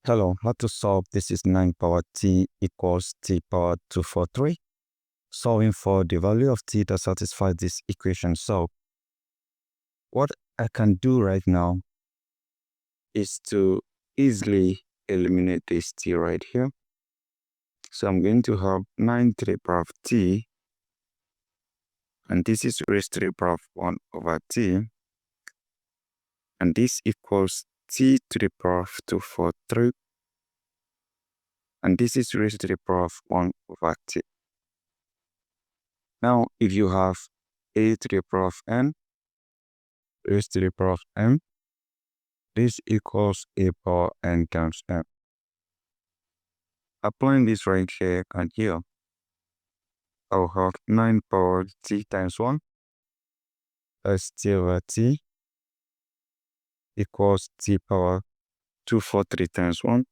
Hello, how to solve this is 9 power t equals t power 243. Solving for the value of t that satisfies this equation. So what I can do right now is to easily eliminate this t right here. So I'm going to have 9 to the power of t, and this is raised to the power of 1 over t, and this equals t to the power of 243, and this is raised to the power of 1 over t. Now, if you have a to the power of n raised to the power of m, this equals a power n times m. Applying this right here and here, I'll have 9 power t times 1, that's t over t, equals t power 243 times 1,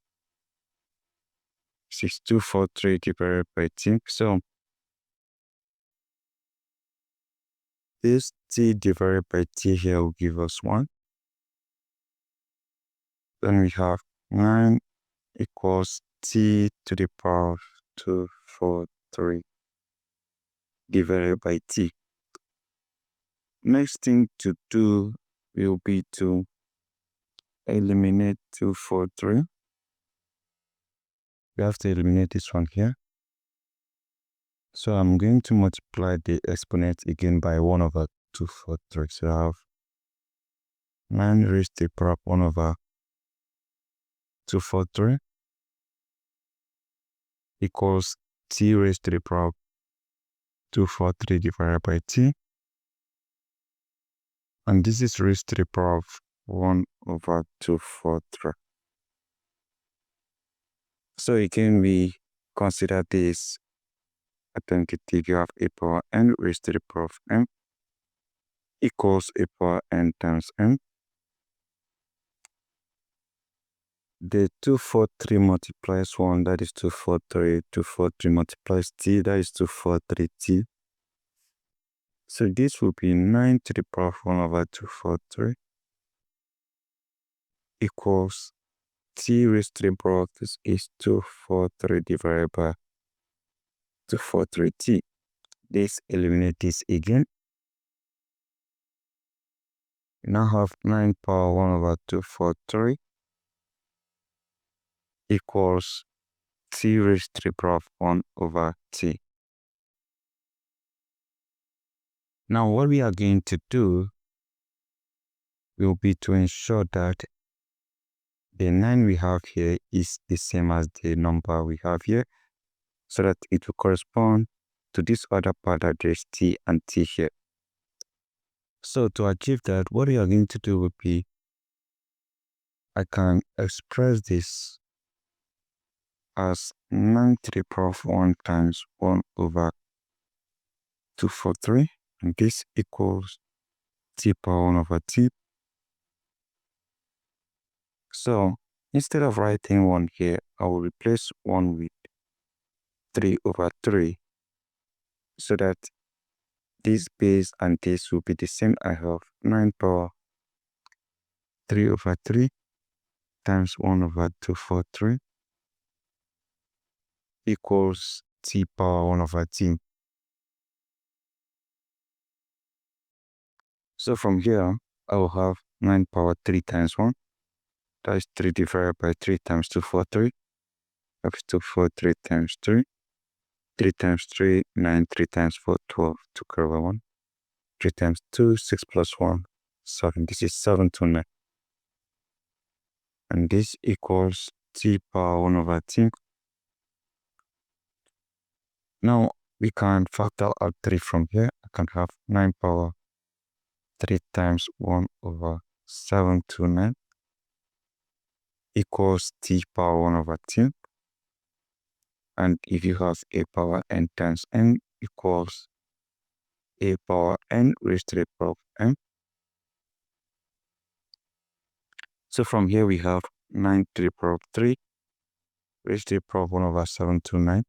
6243 divided by t. So this t divided by t here will give us 1. Then we have 9 equals t to the power of 243 divided by t. Next thing to do will be to eliminate 243. We have to eliminate this one here. So I'm going to multiply the exponent again by 1 over 243. So I have 9 raised to the power of 1 over 243 equals t raised to the power of 243 divided by t. And this is raised to the power of 1 over 243. So again, we consider this alternative. You have a power n raised to the power of m equals a power n times m. The 243 multiplies 1, that is 243. 243 multiplies t, that is 243t. So this will be 9 to the power of 1 over 243 equals t raised to the power of this is 243 divided by 243t. This eliminates this again. We now have 9 power 1 over 243 equals t raised to the power of 1 over t. Now what we are going to do will be to ensure that the 9 we have here is the same as the number we have here, so that it will correspond to this other part that there's t and t here. So to achieve that, what we are going to do will be, I can express this as 9 to the power of 1 times 1 over 243, and this equals t power 1 over t. So instead of writing 1 here, I will replace 1 with 3 over 3, so that this base and this will be the same. I have 9 power 3 over 3 times 1 over 243 equals t power 1 over t. So from here, I will have 9 power 3 times 1. That is 3 divided by 3 times 243. That's 243 times 3. 3 times 3, 9. 3 times 4, 12. 2 over 1. 3 times 2, 6 plus 1, 7. This is 729. And this equals t power 1 over t. Now we can factor out 3 from here. I can have 9 power 3 times 1 over 729 equals t power 1 over t. And if you have a power n times n equals a power n raised to the power of m. So from here we have 9 to the power of 3 raised to the power of 1 over 729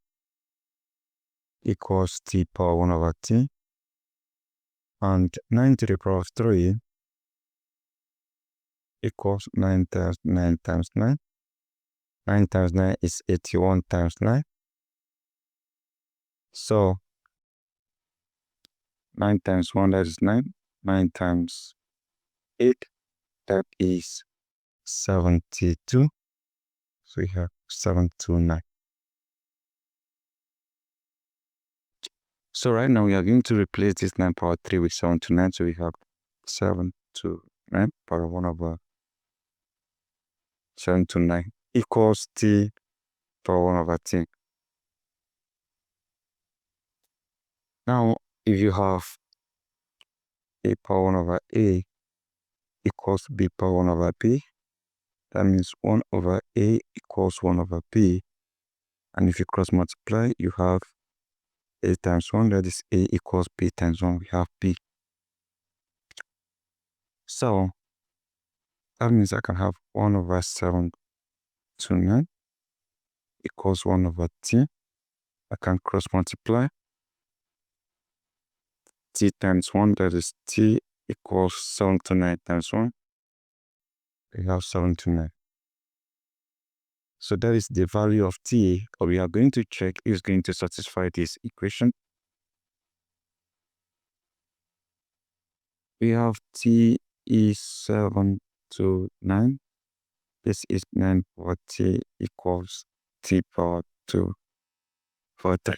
equals t power 1 over t. And 9 to the power of 3 equals 9 times 9 times 9. 9 times 9 is 81 times 9. So 9 times 1, that is 9. 9 times 8, that is 72. So we have 729. So right now we are going to replace this 9 power 3 with 729. So we have 729 power 1 over 729 equals t power 1 over t. Now, if you have a power 1 over a equals b power 1 over b, that means 1 over a equals 1 over b. And if you cross multiply, you have a times 1, that is a equals b times 1, we have b. So that means I can have 1 over 729 equals 1 over t. I can cross multiply. T times 1, that is t equals 729 times 1. We have 729. So that is the value of t. We are going to check is going to satisfy this equation. We have t is 729. This is 9 power t equals t power 2 for 3.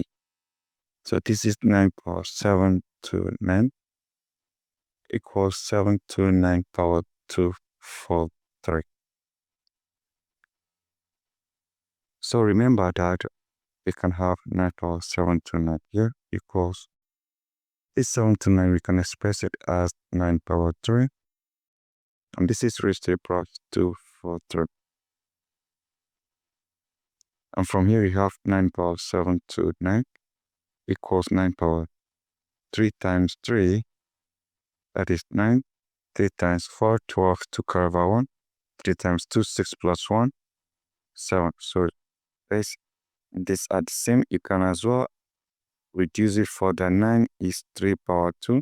So this is 9 power 729 equals 729 power 2 for 3. So remember that we can have 9 power 729 here equals this 729, we can express it as 9 power 3. And this is raised to the power 2 for 3. And from here, we have 9 power 729 equals 9 power 3 times 3. That is 9. 3 times 4, 12, 2 carry over 1. 3 times 2, 6 plus 1, 7. So this are the same. You can as well reduce it further. 9 is 3 power 2.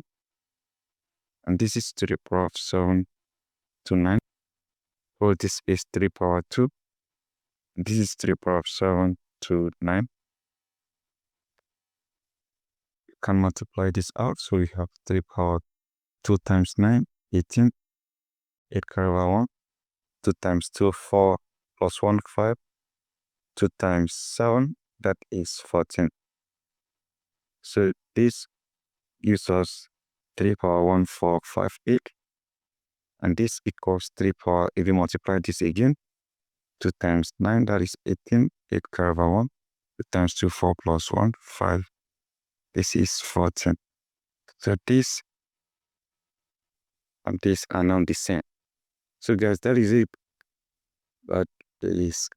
And this is to the power of 7 to 9. So this is 3 power 2. This is 3 power of 7 to 9. You can multiply this out. So we have 3 power 2 times 9, 18. 8 carry over 1. 2 times 2, 4 plus 1, 5. 2 times 7, that is 14. So this gives us 3 power 1, 4, 5, 8. And this equals 3 power, if you multiply this again, 2 times 9, that is 18. 8 carry over 1. 2 times 2, 4 plus 1, 5. This is 14. So this and this are now the same. So guys, that is it. But there is